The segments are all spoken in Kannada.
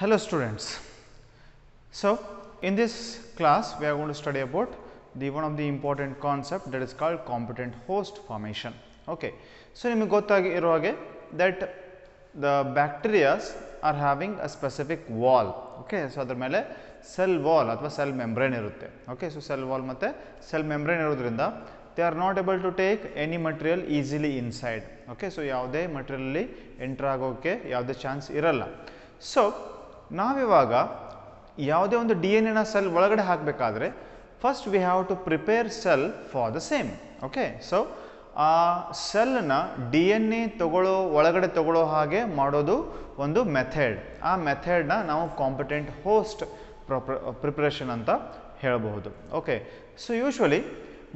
Hello students. So in this class we are going to study about one of the important concept that is called competent host formation. Okay. So ನಿಮಗೆ ಗೊತ್ತಾಗಿರೋ ಹಾಗೆ that the bacteria are having a specific wall. Okay. So ಅದರ ಮೇಲೆ cell wall ಅಥವಾ cell membrane ಇರುತ್ತೆ. Okay. So cell wall ಮತ್ತೆ cell membrane ಇರೋದ್ರಿಂದ they are not able to take any material easily inside. Okay. So ಯಾವುದೇ material ಅಲ್ಲಿ enter ಆಗೋಕೆ ಯಾವುದೇ ಚಾನ್ಸ್ ಇರಲ್ಲ. ಸೊ ನಾವಿವಾಗ ಯಾವುದೇ ಒಂದು DNA ನ ಸೆಲ್ ಒಳಗಡೆ ಹಾಕಬೇಕಾದ್ರೆ first we have to prepare cell for the same. Okay. So ಆ ಸೆಲ್ನ DNA ಒಳಗಡೆ ತಗೊಳ್ಳೋ ಹಾಗೆ ಮಾಡೋದು ಒಂದು ಮೆಥಡ್. ಆ ಮೆಥಡ್ನ ನಾವು ಕಾಂಪಿಟೆಂಟ್ ಹೋಸ್ಟ್ ಪ್ರಿಪರೇಷನ್ ಅಂತ ಹೇಳಬಹುದು. Okay. So usually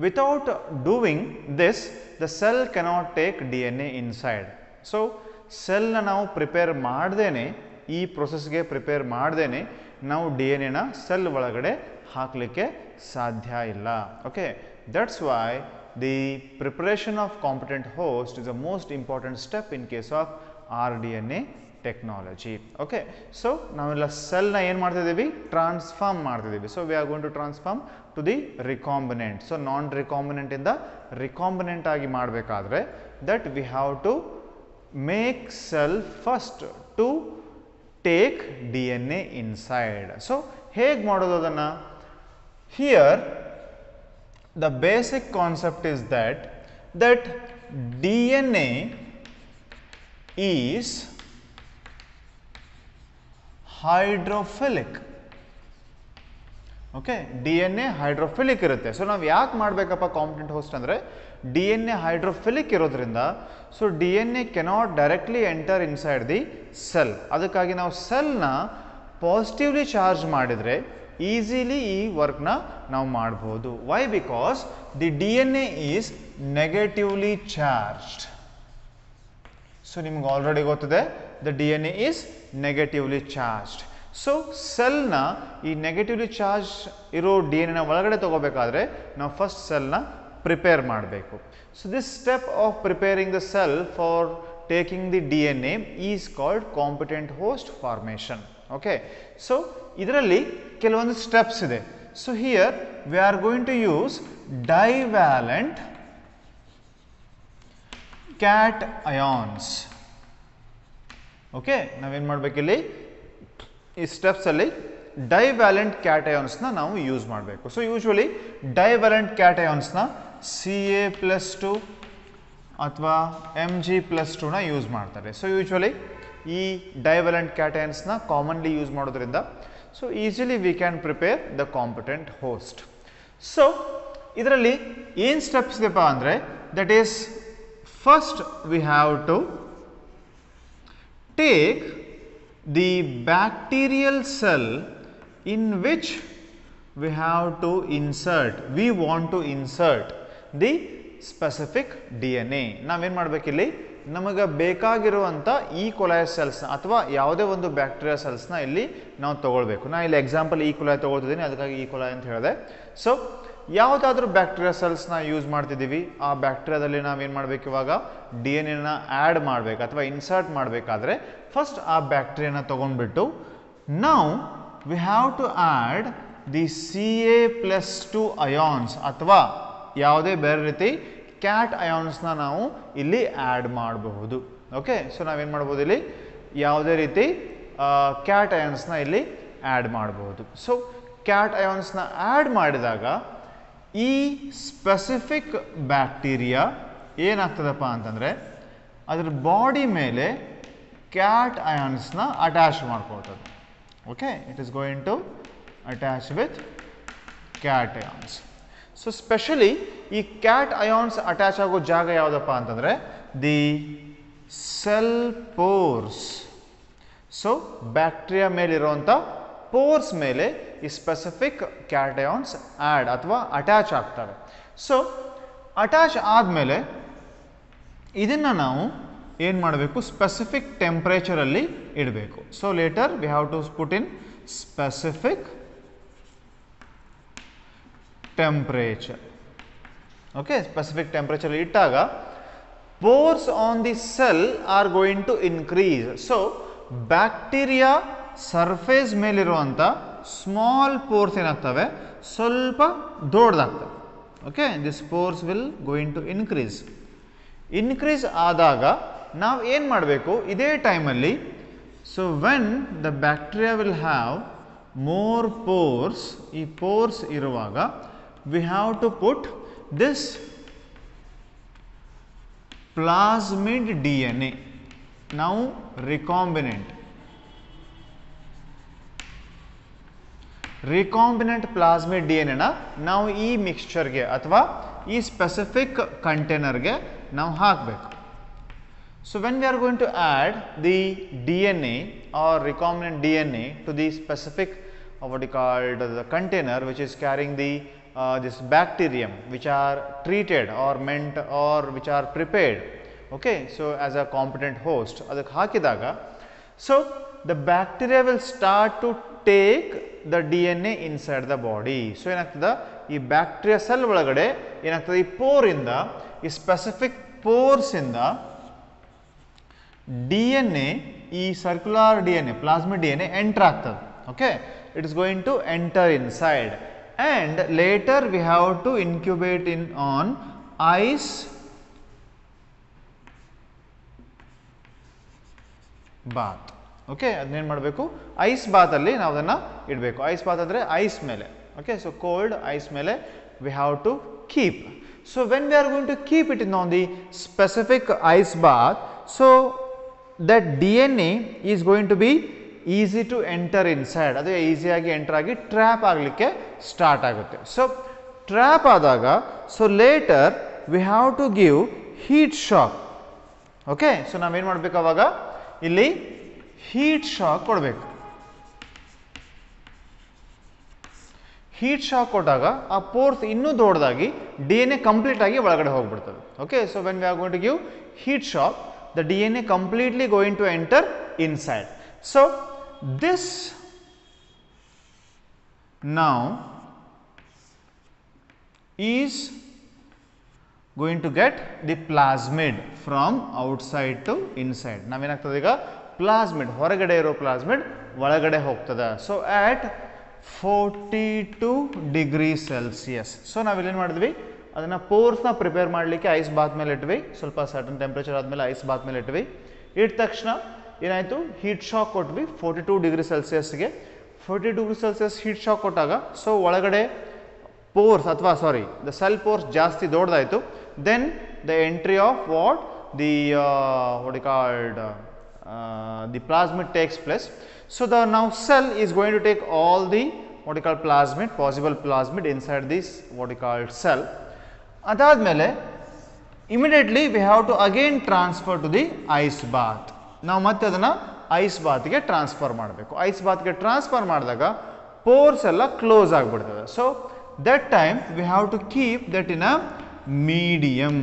without doing this the cell cannot take DNA inside. So ಸೆಲ್ನ ನಾವು ಪ್ರಿಪೇರ್ ಮಾಡ್ದೇನೆ, ಈ ಪ್ರೊಸೆಸ್ಗೆ ಪ್ರಿಪೇರ್ ಮಾಡ್ದೇನೆ ನಾವು DNA ನ ಸೆಲ್ ಒಳಗಡೆ ಹಾಕಲಿಕ್ಕೆ ಸಾಧ್ಯ ಇಲ್ಲ. Okay. That's why the preparation of competent host is the most important step in case of rDNA technology. Okay. So ನಾವೆಲ್ಲ ಸೆಲ್ನ ಏನು ಮಾಡ್ತಿದ್ದೀವಿ, ಟ್ರಾನ್ಸ್ಫಾರ್ಮ್ ಮಾಡ್ತಿದ್ದೀವಿ. So we are going to transform to the recombinant. So non recombinant ಇಂದ ರಿಕಾಂಬಿನೆಂಟ್ ಆಗಿ ಮಾಡಬೇಕಾದ್ರೆ that we have to make cell first to take DNA inside. So ಹೇಗೆ ಮಾಡೋದು ಅದನ್ನು? Here the basic concept is that DNA is hydrophilic. Okay. DNA hydrophilic ಇರುತ್ತೆ. ಸೊ ನಾವು ಯಾಕೆ ಮಾಡಬೇಕಪ್ಪ ಕಾಂಪಿಟೆಂಟ್ ಹೋಸ್ಟ್ ಅಂದರೆ DNA ಹೈಡ್ರೋಫಿಲಿಕ್ ಇರೋದ್ರಿಂದ so DNA cannot directly enter inside the cell. ಅದಕ್ಕಾಗಿ ನಾವು ಸೆಲ್ನ ಪಾಸಿಟಿವ್ಲಿ ಚಾರ್ಜ್ ಮಾಡಿದರೆ ಈಸಿಲಿ ಈ ವರ್ಕ್ನ ನಾವು ಮಾಡ್ಬೋದು. Why? Because the DNA is negatively charged. So ನಿಮ್ಗೆ ಆಲ್ರೆಡಿ ಗೊತ್ತಿದೆ the DNA is negatively charged. So ಸೆಲ್ನ ಈ ನೆಗೆಟಿವ್ಲಿ ಚಾರ್ಜ್ ಇರೋ DNA ನ ಒಳಗಡೆ ತಗೋಬೇಕಾದ್ರೆ ನಾವು ಫಸ್ಟ್ ಸೆಲ್ನ ಪ್ರಿಪೇರ್ ಮಾಡಬೇಕು. So this step of preparing the cell for taking the DNA is called competent host formation. Okay. So ಇದರಲ್ಲಿ ಕೆಲವೊಂದು ಸ್ಟೆಪ್ಸ್ ಇದೆ. So here we are going to use divalent cations. Okay. ನಾವೇನು ಮಾಡಬೇಕಿಲ್ಲಿ ಈ ಸ್ಟೆಪ್ಸ್ ಅಲ್ಲಿ ಡೈವ್ಯಾಲೆಂಟ್ ಕ್ಯಾಟಯಾನ್ಸ್ನ ನಾವು ಯೂಸ್ ಮಾಡಬೇಕು. ಸೊ ಯೂಶ್ವಲಿ ಡೈವ್ಯಾಲೆಂಟ್ ಕ್ಯಾಟಯಾನ್ಸ್ನ Ca+2 ಅಥವಾ Mg+2ನ ಯೂಸ್ ಮಾಡ್ತಾರೆ. ಸೊ ಯೂಶ್ವಲಿ ಈ ಡೈವ್ಯಾಲೆಂಟ್ ಕ್ಯಾಟಯಾನ್ಸ್ನ ಕಾಮನ್ಲಿ ಯೂಸ್ ಮಾಡೋದ್ರಿಂದ so easily we can prepare the competent host. So ಇದರಲ್ಲಿ ಏನು ಸ್ಟೆಪ್ಸ್ ಇದೆಪ್ಪ ಅಂದರೆ that is first we have to take the bacterial cell in which we have to want to insert the specific DNA. ನಾವೇನು ಮಾಡಬೇಕಿಲ್ಲಿ, ನಮಗೆ ಬೇಕಾಗಿರುವಂಥ ಈ ಕೊಲಾಯ್ ಸೆಲ್ಸ್ನ ಅಥವಾ ಯಾವುದೇ ಒಂದು ಬ್ಯಾಕ್ಟೀರಿಯಾ ಸೆಲ್ಸ್ನ ಇಲ್ಲಿ ನಾವು ತೊಗೊಳ್ಬೇಕು. ನಾನು ಇಲ್ಲಿ ಎಕ್ಸಾಂಪಲ್ ಈ ಕೊಲಾಯ್ ತೊಗೊಳ್ತಿದ್ದೀನಿ, ಅದಕ್ಕಾಗಿ ಈ ಕೊಲಾಯ್ ಅಂತ ಹೇಳಿದೆ. ಸೊ ಯಾವುದಾದ್ರೂ ಬ್ಯಾಕ್ಟೀರಿಯಾ ಸೆಲ್ಸ್ನ ಯೂಸ್ ಮಾಡ್ತಿದ್ದೀವಿ, ಆ ಬ್ಯಾಕ್ಟೀರಿಯಾದಲ್ಲಿ ನಾವೇನು ಮಾಡಬೇಕು, ಇವಾಗ DNA ಆ್ಯಡ್ ಮಾಡಬೇಕು ಅಥವಾ ಇನ್ಸರ್ಟ್ ಮಾಡಬೇಕಾದ್ರೆ ಫಸ್ಟ್ ಆ ಬ್ಯಾಕ್ಟೀರಿಯಾನ ತೊಗೊಂಡ್ಬಿಟ್ಟು ನಾವು we have to add the Ca+2 ions ಅಥವಾ ಯಾವುದೇ ಬೇರೆ ರೀತಿ ಕ್ಯಾಟ್ ಅಯಾನ್ಸ್ನ ನಾವು ಇಲ್ಲಿ ಆ್ಯಡ್ ಮಾಡಬಹುದು. ಓಕೆ. ಸೊ ನಾವೇನು ಮಾಡ್ಬೋದು, ಇಲ್ಲಿ ಯಾವುದೇ ರೀತಿ ಕ್ಯಾಟ್ ಅಯಾನ್ಸ್ನ ಇಲ್ಲಿ ಆ್ಯಡ್ ಮಾಡಬಹುದು. ಸೊ ಕ್ಯಾಟ್ ಅಯಾನ್ಸ್ನ ಆ್ಯಡ್ ಮಾಡಿದಾಗ ಈ ಸ್ಪೆಸಿಫಿಕ್ ಬ್ಯಾಕ್ಟೀರಿಯಾ ಏನಾಗ್ತದಪ್ಪ ಅಂತಂದರೆ ಅದ್ರ ಬಾಡಿ ಮೇಲೆ ಕ್ಯಾಟ್ ಅಯಾನ್ಸ್ನ ಅಟ್ಯಾಚ್ ಮಾಡ್ಕೊಳ್ತದೆ. Okay. It is going to attach with cations. So specially ಈ ಕ್ಯಾಟ್ ಅಯಾನ್ಸ್ ಅಟ್ಯಾಚ್ ಆಗೋ ಜಾಗ ಯಾವುದಪ್ಪ ಅಂತಂದರೆ the cell pores. So bacteria ಮೇಲಿರುವಂಥ ಪೋರ್ಸ್ ಮೇಲೆ ಈ ಸ್ಪೆಸಿಫಿಕ್ ಕ್ಯಾಟಯಾನ್ಸ್ ಆ್ಯಡ್ ಅಥವಾ ಅಟ್ಯಾಚ್ ಆಗ್ತವೆ. ಸೊ ಅಟ್ಯಾಚ್ ಆದಮೇಲೆ ಇದನ್ನು ನಾವು ಏನು ಮಾಡಬೇಕು, ಸ್ಪೆಸಿಫಿಕ್ ಟೆಂಪ್ರೇಚರಲ್ಲಿ ಇಡಬೇಕು. So later we have to put in specific temperature. Okay. Specific temperature ಇಟ್ಟಾಗ pores on the cell are going to increase. So bacteria surface ಮೇಲಿರುವಂಥ ಸ್ಮಾಲ್ ಪೋರ್ಸ್ ಏನಾಗ್ತವೆ ಸ್ವಲ್ಪ ದೊಡ್ಡದಾಗ್ತವೆ. Okay, this pores will going to increase ಆದಾಗ ನಾವು ಏನು ಮಾಡಬೇಕು ಇದೇ ಟೈಮಲ್ಲಿ, so when the bacteria will have more pores, ಈ ಪೋರ್ಸ್ ಇರುವಾಗ we have to put this plasmid DNA, ನಾವು ರಿಕಾಂಬಿನೆಂಟ್ ಪ್ಲಾಸ್ಮಿಡ್ DNA ನ ನಾವು ಈ ಮಿಕ್ಸ್ಚರ್ಗೆ ಅಥವಾ ಈ ಸ್ಪೆಸಿಫಿಕ್ ಕಂಟೈನರ್ಗೆ ನಾವು ಹಾಕಬೇಕು. So when we are going to add the DNA or recombinant DNA to the specific what you called the container which is carrying the this bacterium which are treated or meant or which are prepared, okay, so as a competent host adakke hakidaga, so the bacteria will start to take the DNA inside the body. So ಏನಾಗ್ತದೆ ಈ ಬ್ಯಾಕ್ಟೀರಿಯಾ ಸೆಲ್ ಒಳಗಡೆ ಏನಾಗ್ತದೆ ಈ ಪೋರ್ ಇಂದ ಈ ಸ್ಪೆಸಿಫಿಕ್ ಪೋರ್ಸ್ ಇಂದ DNA, ಈ circular DNA plasmid DNA enter ಆಗ್ತದೆ. Okay, it is going to enter inside and later we have to incubate in on ice bath. Okay, ಅದನ್ನೇನು ಮಾಡಬೇಕು ಐಸ್ ಬಾತಲ್ಲಿ ನಾವು ಅದನ್ನು ಇಡಬೇಕು. ಐಸ್ ಬಾತ್ ಅಂದರೆ ಐಸ್ ಮೇಲೆ. ಓಕೆ, ಸೊ ಕೋಲ್ಡ್ ಐಸ್ ಮೇಲೆ we have to keep. So when we are going to keep it in on the specific ice bath, so that DNA is going to be easy to enter inside, ಅದು ಈಸಿಯಾಗಿ ಎಂಟರ್ ಆಗಿ ಟ್ರ್ಯಾಪ್ ಆಗಲಿಕ್ಕೆ ಸ್ಟಾರ್ಟ್ ಆಗುತ್ತೆ. ಸೊ ಟ್ರ್ಯಾಪ್ ಆದಾಗ so later we have to give heat shock. Okay, so ನಾವೇನು ಮಾಡಬೇಕು ಅವಾಗ ಇಲ್ಲಿ ಹೀಟ್ ಶಾಕ್ ಕೊಡಬೇಕು. ಹೀಟ್ ಶಾಕ್ ಕೊಟ್ಟಾಗ ಆ ಪೋರ್ಸ್ ಇನ್ನೂ ದೊಡ್ಡದಾಗಿ DNA ಕಂಪ್ಲೀಟ್ ಆಗಿ ಒಳಗಡೆ ಹೋಗ್ಬಿಡ್ತದೆ. Okay, so when we are going to give heat shock, the DNA completely going to enter inside. So this now is going to get the plasmid from outside to inside. ನಾವೇನಾಗ್ತದೆ ಈಗ ಪ್ಲಾಸ್ಮಿಡ್ ಹೊರಗಡೆ ಇರೋ ಪ್ಲಾಸ್ಮಿಡ್ ಒಳಗಡೆ ಹೋಗ್ತದೆ. So at 42 degrees Celsius. ಸೊ ನಾವಿಲ್ಲೇನು ಮಾಡಿದ್ವಿ ಅದನ್ನು ಪೋರ್ಸ್ನ ಪ್ರಿಪೇರ್ ಮಾಡಲಿಕ್ಕೆ ಐಸ್ ಬಾತ್ ಮೇಲೆ ಇಟ್ವಿ. ಸ್ವಲ್ಪ ಸರ್ಟನ್ ಟೆಂಪ್ರೇಚರ್ ಆದಮೇಲೆ ಐಸ್ ಬಾತ್ ಮೇಲೆ ಇಟ್ವಿ. ಇಟ್ಟ ತಕ್ಷಣ ಏನಾಯಿತು ಹೀಟ್ ಶಾಕ್ ಕೊಟ್ವಿ 42 ಡಿಗ್ರಿ ಸೆಲ್ಸಿಯಸ್ಗೆ. 42 ಡಿಗ್ರಿ ಸೆಲ್ಸಿಯಸ್ ಹೀಟ್ ಶಾಕ್ ಕೊಟ್ಟಾಗ ಸೊ ಒಳಗಡೆ ಪೋರ್ಸ್ ಅಥವಾ ಸಾರಿ ದ ಸೆಲ್ ಪೋರ್ಸ್ ಜಾಸ್ತಿ ದೊಡ್ಡದಾಯಿತು. Then the entry of what the what you called the plasmid takes place. So the now cell is going to take all the what you called plasmid possible plasmid inside this what you called cell. ಅದಾದಮೇಲೆ immediately we have to again transfer to the ice bath. ನಾವು ಮತ್ತೆ ಅದನ್ನು ಐಸ್ ಬಾತ್ಗೆ ಟ್ರಾನ್ಸ್ಫರ್ ಮಾಡಬೇಕು. ಐಸ್ ಬಾತ್ಗೆ ಟ್ರಾನ್ಸ್ಫರ್ ಮಾಡಿದಾಗ ಪೋರ್ಸ್ ಎಲ್ಲ ಕ್ಲೋಸ್ ಆಗಿಬಿಡ್ತದೆ. So that time we have to keep that in a medium.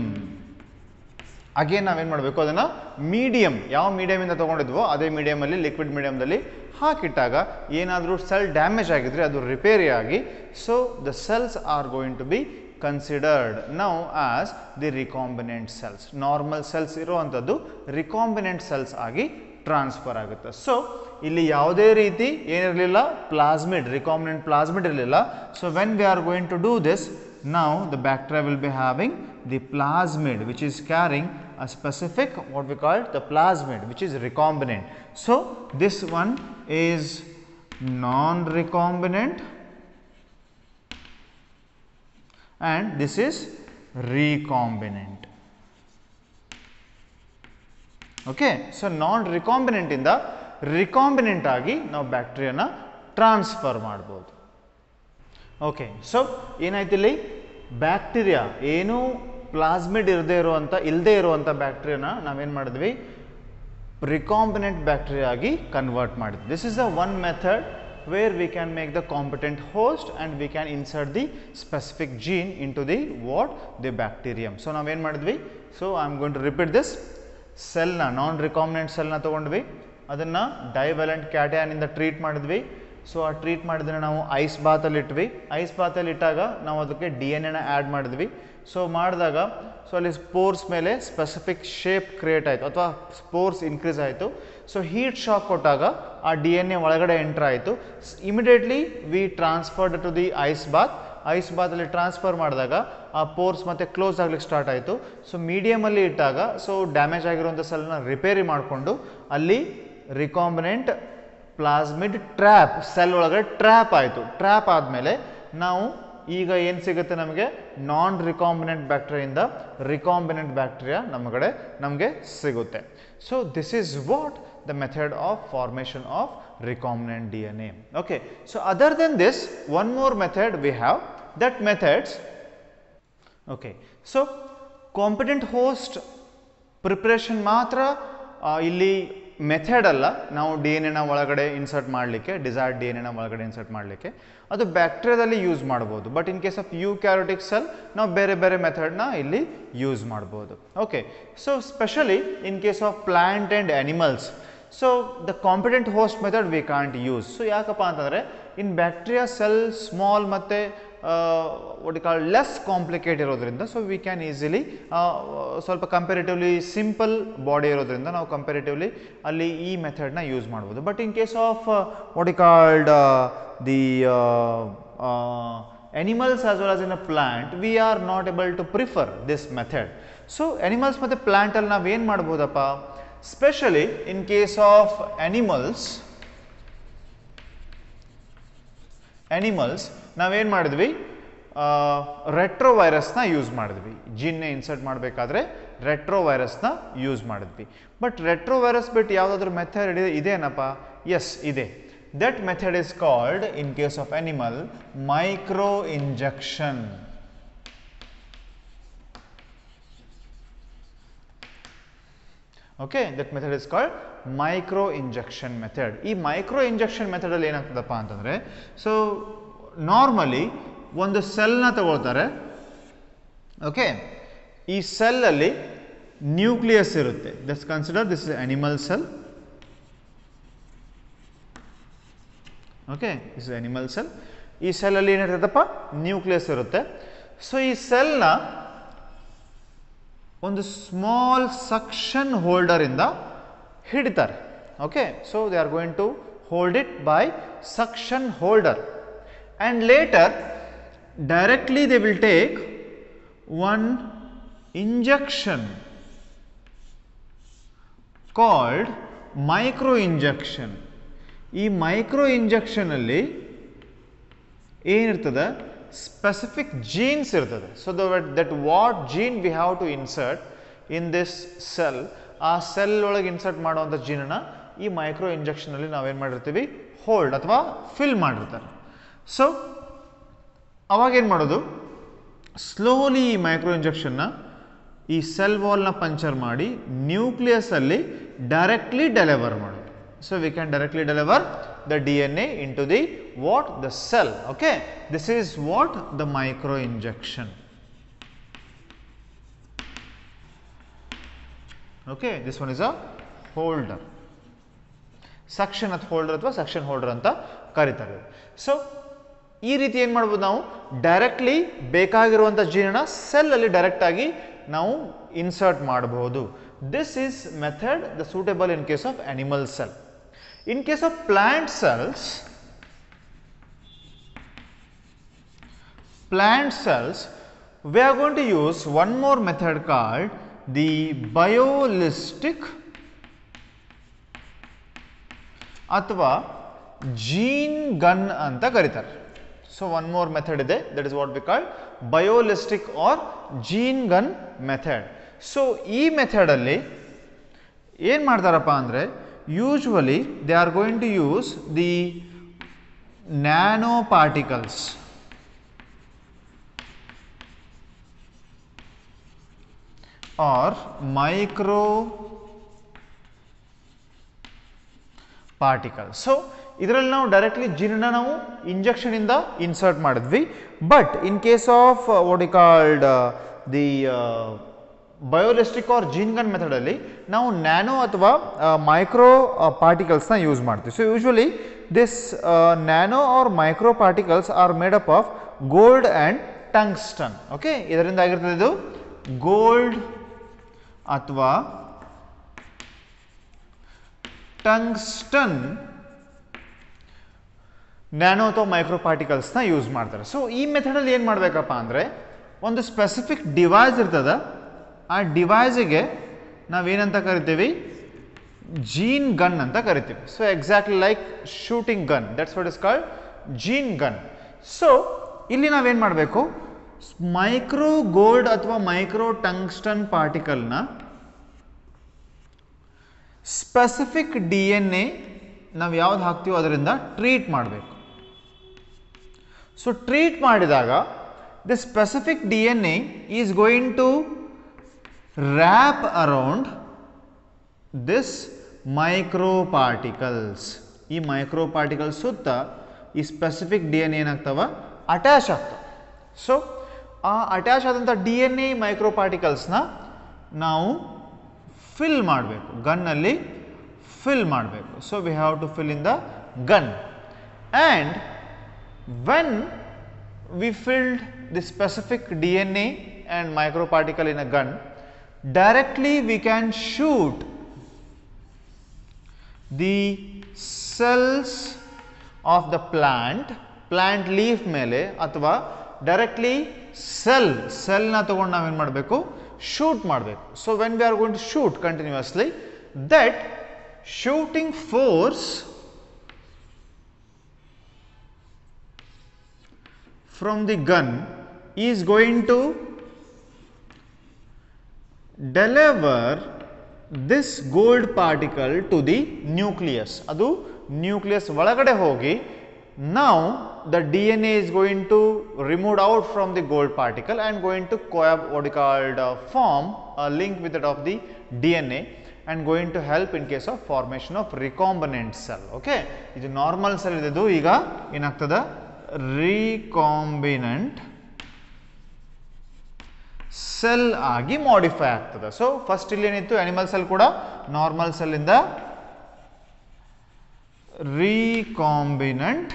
Again ನಾವೇನು ಮಾಡಬೇಕು ಅದನ್ನು ಮೀಡಿಯಮ್, ಯಾವ ಮೀಡಿಯಮಿಂದ ತೊಗೊಂಡಿದ್ವೋ ಅದೇ ಮೀಡಿಯಮಲ್ಲಿ ಲಿಕ್ವಿಡ್ ಮೀಡಿಯಮ್ದಲ್ಲಿ ಹಾಕಿಟ್ಟಾಗ ಏನಾದರೂ ಸೆಲ್ ಡ್ಯಾಮೇಜ್ ಆಗಿದ್ರೆ ಅದು ರಿಪೇರಿ ಆಗಿ so the cells are going to be considered now as the recombinant cells. Normal cells ಇರುವಂಥದ್ದು recombinant cells ಆಗಿ ಟ್ರಾನ್ಸ್ಫರ್ ಆಗುತ್ತೆ. ಸೊ ಇಲ್ಲಿ ಯಾವುದೇ ರೀತಿ ಏನಿರಲಿಲ್ಲ ಪ್ಲಾಸ್ಮಿಡ್ recombinant plasmid ಇರಲಿಲ್ಲ. So when we are going to do this, now the bacteria will be having the plasmid which is carrying a specific what we call the plasmid which is recombinant. So this one is non-recombinant and this is recombinant. Okay, so non-recombinant ಇಂದ recombinant ಆಗಿ ನಾವು ಬ್ಯಾಕ್ಟೀರಿಯಾನ ಟ್ರಾನ್ಸ್ಫರ್ ಮಾಡ್ಬೋದು. ಓಕೆ, ಸೊ ಏನಾಯ್ತು ಇಲ್ಲಿ ಬ್ಯಾಕ್ಟೀರಿಯಾ ಏನು ಪ್ಲಾಸ್ಮಿಡ್ ಇಲ್ಲದೆ ಇರುವಂಥ ಬ್ಯಾಕ್ಟೀರಿಯಾನ ನಾವೇನು ಮಾಡಿದ್ವಿ recombinant ಬ್ಯಾಕ್ಟೀರಿಯಾ ಆಗಿ ಕನ್ವರ್ಟ್ ಮಾಡಿದ್ವಿ. This is a one method where we can make the competent host and we can insert the specific gene into the the bacterium. So ನಾವು ಏನು ಮಾಡಿದ್ವಿ, so I am going to repeat this. ಸೆಲ್ನ ನಾನ್ ರಿಕಾಂಬಿನೆಂಟ್ ಸೆಲ್ನ ತೊಗೊಂಡ್ವಿ, ಅದನ್ನು ಡೈವ್ಯಾಲೆಂಟ್ ಕ್ಯಾಟಯಾನಿಂದ ಟ್ರೀಟ್ ಮಾಡಿದ್ವಿ. ಸೊ ಆ ಟ್ರೀಟ್ ಮಾಡಿದ್ರೆ ನಾವು ಐಸ್ ಬಾತಲ್ಲಿ ಇಟ್ವಿ. ಐಸ್ ಬಾತಲ್ಲಿ ಇಟ್ಟಾಗ ನಾವು ಅದಕ್ಕೆ DNA ಆ್ಯಡ್ ಮಾಡಿದ್ವಿ. ಸೊ ಮಾಡಿದಾಗ ಸೊ ಅಲ್ಲಿ ಸ್ಪೋರ್ಸ್ ಮೇಲೆ ಸ್ಪೆಸಿಫಿಕ್ ಶೇಪ್ ಕ್ರಿಯೇಟ್ ಆಯಿತು ಅಥವಾ ಸ್ಪೋರ್ಸ್ ಇನ್ಕ್ರೀಸ್ ಆಯಿತು. ಸೊ ಹೀಟ್ ಶಾಕ್ ಕೊಟ್ಟಾಗ ಆ DNA ಒಳಗಡೆ ಎಂಟರ್ ಆಯಿತು. Immediately we transferred to the ice ಬಾತಲ್ಲಿ ಟ್ರಾನ್ಸ್ಫರ್ ಮಾಡಿದಾಗ ಆ ಪೋರ್ಸ್ ಮತ್ತೆ ಕ್ಲೋಸ್ ಆಗ್ಲಿಕ್ಕೆ ಸ್ಟಾರ್ಟ್ ಆಯಿತು. ಸೊ ಮೀಡಿಯಮಲ್ಲಿ ಇಟ್ಟಾಗ ಸೊ ಡ್ಯಾಮೇಜ್ ಆಗಿರುವಂಥ ಸೆಲ್ನ ರಿಪೇರಿ ಮಾಡಿಕೊಂಡು ಅಲ್ಲಿ ರಿಕಾಂಬಿನೆಂಟ್ ಪ್ಲಾಸ್ಮಿಡ್ ಟ್ರ್ಯಾಪ್ ಸೆಲ್ ಒಳಗಡೆ ಟ್ರ್ಯಾಪ್ ಆಯಿತು. ಟ್ರ್ಯಾಪ್ ಆದಮೇಲೆ ನಾವು ಈಗ ಏನು ಸಿಗುತ್ತೆ ನಮಗೆ ನಾನ್ ರಿಕಾಂಬಿನೆಂಟ್ ಬ್ಯಾಕ್ಟೀರಿಯಿಂದ ರಿಕಾಂಬಿನೆಂಟ್ ಬ್ಯಾಕ್ಟೀರಿಯಾ ನಮಗೆ ಸಿಗುತ್ತೆ. So this is what the method of formation of recombinant DNA. Okay, so other than this one more method we have, that methods, okay, so competent host preparation ಮಾತ್ರ ಇಲ್ಲಿ ಮೆಥಡ್ ಅಲ್ಲ, ನಾವು DNA ನ ಒಳಗಡೆ ಇನ್ಸರ್ಟ್ ಮಾಡಲಿಕ್ಕೆ, ಡಿಸೈರ್ಡ್ DNA ನ ಒಳಗಡೆ ಇನ್ಸರ್ಟ್ ಮಾಡಲಿಕ್ಕೆ ಅದು ಬ್ಯಾಕ್ಟೀರಿಯಾದಲ್ಲಿ ಯೂಸ್ ಮಾಡ್ಬೋದು. But in case of eukaryotic cell ನಾವು ಬೇರೆ ಬೇರೆ ಮೆಥಡ್ನ ಇಲ್ಲಿ ಯೂಸ್ ಮಾಡ್ಬೋದು. Okay, so specially in case of plant and animals, so the competent host method we can't use. So ಯಾಕಪ್ಪ ಅಂತಂದರೆ ಇನ್ ಬ್ಯಾಕ್ಟೀರಿಯಾ ಸೆಲ್ ಸ್ಮಾಲ್ ಮತ್ತು what you call less complicate ಇರೋದ್ರಿಂದ, ಸೊ ವಿ ಕ್ಯಾನ್ ಈಸಿಲಿ ಸ್ವಲ್ಪ ಕಂಪೇರಿಟಿವ್ಲಿ ಸಿಂಪಲ್ ಬಾಡಿ ಇರೋದ್ರಿಂದ ನಾವು ಕಂಪೇರಿಟಿವ್ಲಿ ಅಲ್ಲಿ ಈ ಮೆಥಡ್ನ ಯೂಸ್ ಮಾಡ್ಬೋದು. But in case of what you called the animals as well as in a plant, we are not able to prefer this method. So animals ಮತ್ತೆ plant ಅಲ್ಲಿ ನಾವು ಏನು ಮಾಡ್ಬೋದಪ್ಪ, specially in case of animals ನಾವೇನು ಮಾಡಿದ್ವಿ, ರೆಟ್ರೋವೈರಸ್ನ ಯೂಸ್ ಮಾಡಿದ್ವಿ. ಜೀನ್ನ ಇನ್ಸರ್ಟ್ ಮಾಡಬೇಕಾದ್ರೆ ರೆಟ್ರೋವೈರಸ್ನ ಯೂಸ್ ಮಾಡಿದ್ವಿ. ಬಟ್ ರೆಟ್ರೋವೈರಸ್ ಬಿಟ್ಟು ಯಾವುದಾದ್ರೂ ಮೆಥಡ್ ಇದೇನಪ್ಪ? ಎಸ್, ಇದೆ. That method is called, in case of animal, micro injection. Okay, that method is called micro injection method. ಈ micro injection method ಅಲ್ಲಿ ಏನಾಗ್ತದಪ್ಪ ಅಂತಂದ್ರೆ, ಸೊ ನಾರ್ಮಲಿ ಒಂದು ಸೆಲ್ನ ತಗೊಳ್ತಾರೆ. ಓಕೆ, ಈ ಸೆಲ್ ಅಲ್ಲಿ ನ್ಯೂಕ್ಲಿಯಸ್ ಇರುತ್ತೆ. That's consider this is animal cell. Okay, this is animal cell. ಈ ಸೆಲ್ಲಲ್ಲಿ ಏನಿರ್ತದಪ್ಪ, ನ್ಯೂಕ್ಲಿಯಸ್ ಇರುತ್ತೆ. ಸೊ ಈ ಸೆಲ್ನ ಒಂದು ಸ್ಮಾಲ್ ಸಕ್ಷನ್ ಹೋಲ್ಡರಿಂದ ಹಿಡಿತಾರೆ. Okay, so they are going to hold it by suction holder, and later directly they will take one injection called micro injection. ಈ ಮೈಕ್ರೋ ಇಂಜೆಕ್ಷನಲ್ಲಿ ಏನಿರ್ತದೆ, ಸ್ಪೆಸಿಫಿಕ್ ಜೀನ್ಸ್ ಇರ್ತದೆ. So that what gene we have to insert in this cell, ಆ ಸೆಲ್ ಒಳಗೆ ಇನ್ಸರ್ಟ್ ಮಾಡುವಂಥ ಜೀನನ್ನು ಈ ಮೈಕ್ರೋ ಇಂಜೆಕ್ಷನಲ್ಲಿ ನಾವೇನು ಮಾಡಿರ್ತೀವಿ, ಹೋಲ್ಡ್ ಅಥವಾ ಫಿಲ್ ಮಾಡಿರ್ತಾರೆ. ಸೊ ಅವಾಗೇನು ಮಾಡೋದು, ಸ್ಲೋಲಿ ಈ ಮೈಕ್ರೋ ಇಂಜೆಕ್ಷನ್ನ ಈ ಸೆಲ್ ವಾಲ್ನ ಪಂಚರ್ ಮಾಡಿ ನ್ಯೂಕ್ಲಿಯಸಲ್ಲಿ ಡೈರೆಕ್ಟ್ಲಿ ಡೆಲಿವರ್ ಮಾಡೋದು. So we can directly deliver the DNA into the what, the cell. Okay, this is what the micro injection. Okay, this one is a holder, suction at holder ಅಥವಾ suction holder ಅಂತ ಕರೀತಾರೆ. ಸೊ ಈ ರೀತಿ ಏನು ಮಾಡ್ಬೋದು, ನಾವು ಡೈರೆಕ್ಟ್ಲಿ ಬೇಕಾಗಿರುವಂಥ ಜೀನನ್ನ ಸೆಲ್ ಅಲ್ಲಿ ಡೈರೆಕ್ಟ್ ಆಗಿ ನಾವು ಇನ್ಸರ್ಟ್ ಮಾಡಬಹುದು. This is method the suitable in case of animal cell. In case of plant cells, we are going to use one more method called the biolistic ಅಥವಾ gene gun ಅಂತ ಕರೀತಾರೆ. So one more method ಇದೆ, that is what we call biolistic or gene gun method. So ಈ ಮೆಥಡ್ ಅಲ್ಲಿ ಏನು ಮಾಡ್ತಾರಪ್ಪ ಅಂದರೆ, usually they are going to use the nanoparticles or micro particles. So ಇದರಲ್ಲಿ ನಾವು ಡೈರೆಕ್ಟ್ಲಿ ಜೀನನ್ನ ನಾವು ಇಂಜೆಕ್ಷನ್ ಇಂದ ಇನ್ಸರ್ಟ್ ಮಾಡಿದ್ವಿ. But in case of what you called the biolistic or gene gun method ಅಲ್ಲಿ ನಾವು ನ್ಯಾನೋ ಅಥವಾ ಮೈಕ್ರೋ ಪಾರ್ಟಿಕಲ್ಸ್ನ ಯೂಸ್ ಮಾಡ್ತೀವಿ. So usually this nano or micro particles are made up of gold and tungsten. Okay, ಇದರಿಂದ ಆಗಿರ್ತದೆ ಇದು ಗೋಲ್ಡ್ ಅಥವಾ ಟಂಗ್ಸ್ಟನ್ ನ್ಯಾನೋ ಅಥವಾ ಮೈಕ್ರೋ ಪಾರ್ಟಿಕಲ್ಸ್ನ ಯೂಸ್ ಮಾಡ್ತಾರೆ. ಸೊ ಈ ಮೆಥಡಲ್ಲಿ ಏನು ಮಾಡಬೇಕಪ್ಪ ಅಂದರೆ ಒಂದು ಸ್ಪೆಸಿಫಿಕ್ ಡಿವೈಸ್ ಇರ್ತದೆ, ಆ ಡಿವೈಸಿಗೆ ನಾವೇನಂತ ಕರಿತೀವಿ, ಜೀನ್ ಗನ್ ಅಂತ ಕರಿತೀವಿ. So exactly like shooting gun, that's what is called gene gun. So ಇಲ್ಲಿ ನಾವೇನು ಮಾಡಬೇಕು, ಮೈಕ್ರೋ ಗೋಲ್ಡ್ ಅಥವಾ ಮೈಕ್ರೋ ಟಂಗ್ಸ್ಟನ್ ಪಾರ್ಟಿಕಲ್ನ ಸ್ಪೆಸಿಫಿಕ್ DNA ನಾವು ಯಾವ್ದು ಹಾಕ್ತೀವೋ ಅದರಿಂದ ಟ್ರೀಟ್ ಮಾಡಬೇಕು. ಸೊ ಟ್ರೀಟ್ ಮಾಡಿದಾಗ the specific DNA is going to wrap around this micro particles. ಈ ಮೈಕ್ರೋ ಪಾರ್ಟಿಕಲ್ಸ್ ಸುತ್ತ ಈ ಸ್ಪೆಸಿಫಿಕ್ DNA ಏನಾಗ್ತವ, ಅಟ್ಯಾಚ್ ಆಗ್ತವೆ. ಸೊ ಆ ಅಟ್ಯಾಚ್ ಆದಂಥ DNA ಮೈಕ್ರೋ ಪಾರ್ಟಿಕಲ್ಸ್ನ ನಾವು ಫಿಲ್ ಮಾಡಬೇಕು, ಗನ್ನಲ್ಲಿ ಫಿಲ್ ಮಾಡಬೇಕು. So we have to fill in the gun, and when we filled the specific DNA and micro particle in a gun, directly we can shoot the cells of the plant leaf ಮೇಲೆ, ಅಥವಾ ಡೈರೆಕ್ಟ್ಲಿ ಸೆಲ್ನ ತಗೊಂಡು ನಾವೇನು ಮಾಡಬೇಕು, ಶೂಟ್ ಮಾಡಬೇಕು. So when we are going to shoot continuously, that shooting force from the gun is going to deliver this gold particle to the nucleus. ಅದು ನ್ಯೂಕ್ಲಿಯಸ್ ಒಳಗಡೆ ಹೋಗಿ, now the DNA is going to removed out from the gold particle and going to what you called form a link with that of the DNA and going to help in case of formation of recombinant cell. Okay, ಇದು ನಾರ್ಮಲ್ ಸೆಲ್ ಇದ್ದು ಈಗ ಏನಾಗ್ತದ, recombinant ಸೆಲ್ ಆಗಿ ಮಾಡಿಫೈ ಆಗ್ತದೆ. ಸೊ ಫಸ್ಟ್ ಇಲ್ಲಿ ಏನಿತ್ತು, ಅನಿಮಲ್ ಸೆಲ್ ಕೂಡ ನಾರ್ಮಲ್ ಸೆಲ್ ಇಂದ recombinant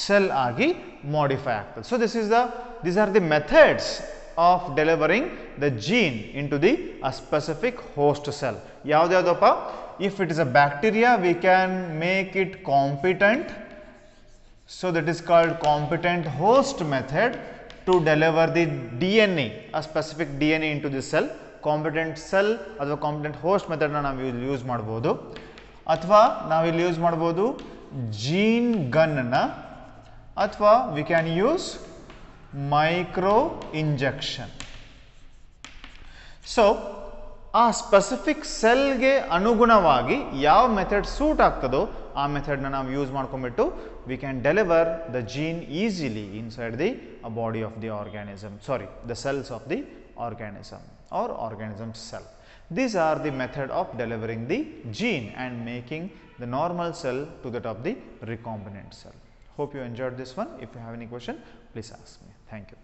cell ಆಗಿ modify ಆಗ್ತದೆ. So these are the methods of delivering the gene into the specific host cell. ಯಾವ್ದ್ಯಾವ್ದಪ್ಪ, if it is a bacteria we can make it competent, so that is called competent host method to deliver the DNA, a specific DNA into the cell. competent cell ಅಥವಾ competent host method ನ ನಾವು ಯೂಸ್ ಮಾಡಬಹುದು, ಅಥವಾ ನಾವಿಲ್ಲಿ ಯೂಸ್ ಮಾಡಬಹುದು ಜೀನ್ ಗನ್ನ, ಅಥವಾ we can use micro injection. So ಆ ಸ್ಪೆಸಿಫಿಕ್ ಸೆಲ್ಗೆ ಅನುಗುಣವಾಗಿ ಯಾವ ಮೆಥಡ್ ಸೂಟ್ ಆಗ್ತದೋ ಆ ಮೆಥಡ್ನ ನಾವು ಯೂಸ್ ಮಾಡ್ಕೊಂಡ್ಬಿಟ್ಟು we can deliver the gene easily inside the body of the organism, sorry the cells of the organism or organism cell. These are the method of delivering the gene and making the normal cell to that of the recombinant cell. Hope you enjoyed this one. If you have any question, please ask me. Thank you.